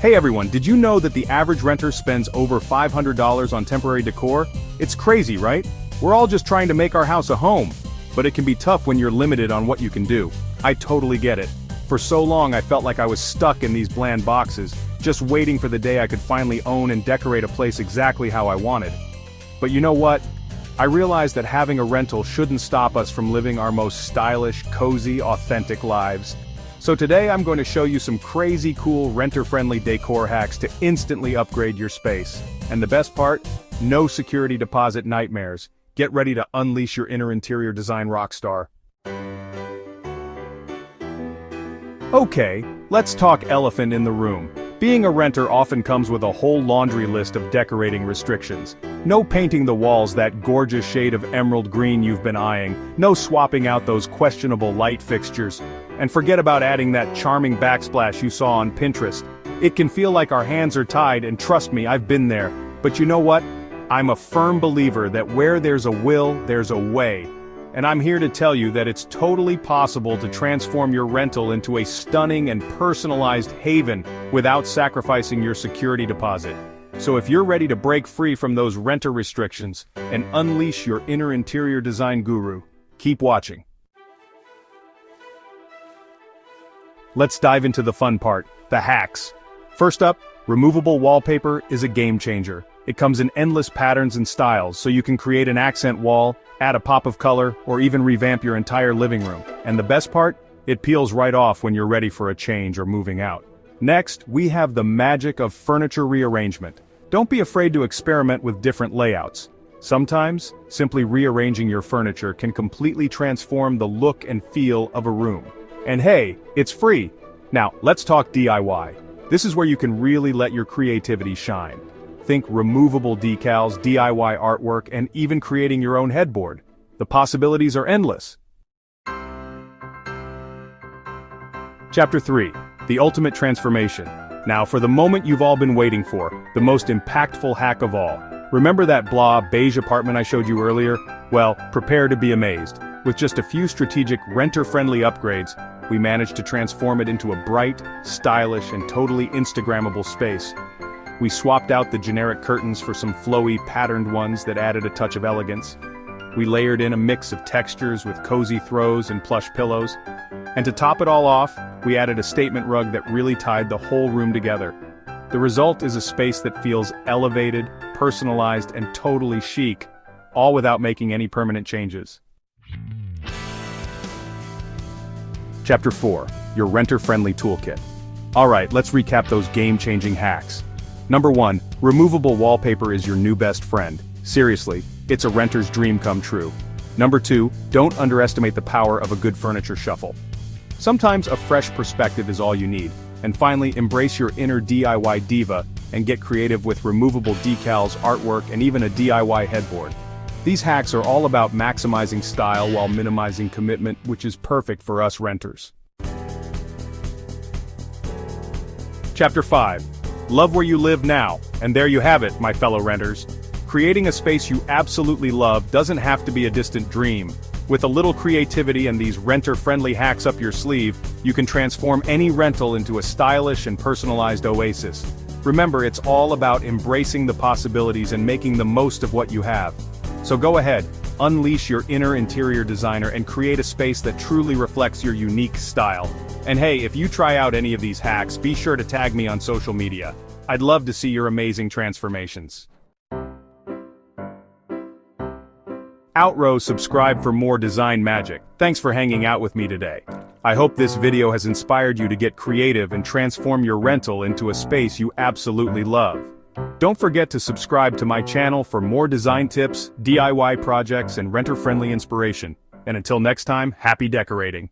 Hey everyone, did you know that the average renter spends over $500 on temporary decor? It's crazy, right? We're all just trying to make our house a home. But it can be tough when you're limited on what you can do. I totally get it. For so long I felt like I was stuck in these bland boxes, just waiting for the day I could finally own and decorate a place exactly how I wanted. But you know what? I realized that having a rental shouldn't stop us from living our most stylish, cozy, authentic lives. So today I'm going to show you some crazy cool renter-friendly decor hacks to instantly upgrade your space. And the best part? No security deposit nightmares. Get ready to unleash your inner interior design rockstar. Okay, let's talk elephant in the room. Being a renter often comes with a whole laundry list of decorating restrictions. No painting the walls that gorgeous shade of emerald green you've been eyeing, no swapping out those questionable light fixtures, and forget about adding that charming backsplash you saw on Pinterest. It can feel like our hands are tied, and trust me, I've been there. But you know what? I'm a firm believer that where there's a will, there's a way. And I'm here to tell you that it's totally possible to transform your rental into a stunning and personalized haven without sacrificing your security deposit. So if you're ready to break free from those renter restrictions and unleash your inner interior design guru, keep watching. Let's dive into the fun part, the hacks. First up, removable wallpaper is a game changer. It comes in endless patterns and styles, so you can create an accent wall, add a pop of color, or even revamp your entire living room. And the best part? It peels right off when you're ready for a change or moving out. Next, we have the magic of furniture rearrangement. Don't be afraid to experiment with different layouts. Sometimes, simply rearranging your furniture can completely transform the look and feel of a room. And hey, it's free! Now, let's talk DIY. This is where you can really let your creativity shine. Think removable decals, DIY artwork, and even creating your own headboard. The possibilities are endless. Chapter 3. The Ultimate Transformation. Now for the moment you've all been waiting for, the most impactful hack of all. Remember that blah beige apartment I showed you earlier? Well, prepare to be amazed. With just a few strategic renter-friendly upgrades, we managed to transform it into a bright, stylish, and totally Instagrammable space. We swapped out the generic curtains for some flowy, patterned ones that added a touch of elegance. We layered in a mix of textures with cozy throws and plush pillows. And to top it all off, we added a statement rug that really tied the whole room together. The result is a space that feels elevated, personalized, and totally chic, all without making any permanent changes. Chapter 4. Your renter-friendly toolkit. Alright, let's recap those game-changing hacks. Number 1. Removable wallpaper is your new best friend. Seriously, it's a renter's dream come true. Number 2. Don't underestimate the power of a good furniture shuffle. Sometimes a fresh perspective is all you need. And finally, embrace your inner DIY diva and get creative with removable decals, artwork, and even a DIY headboard. These hacks are all about maximizing style while minimizing commitment, which is perfect for us renters. Chapter 5. Love where you live now, and there you have it, my fellow renters. Creating a space you absolutely love doesn't have to be a distant dream. With a little creativity and these renter-friendly hacks up your sleeve, you can transform any rental into a stylish and personalized oasis. Remember, it's all about embracing the possibilities and making the most of what you have. So go ahead, unleash your inner interior designer and create a space that truly reflects your unique style. And hey, if you try out any of these hacks, be sure to tag me on social media. I'd love to see your amazing transformations. Outrow, subscribe for more design magic. Thanks for hanging out with me today. I hope this video has inspired you to get creative and transform your rental into a space you absolutely love. Don't forget to subscribe to my channel for more design tips, DIY projects, and renter-friendly inspiration. And until next time, happy decorating.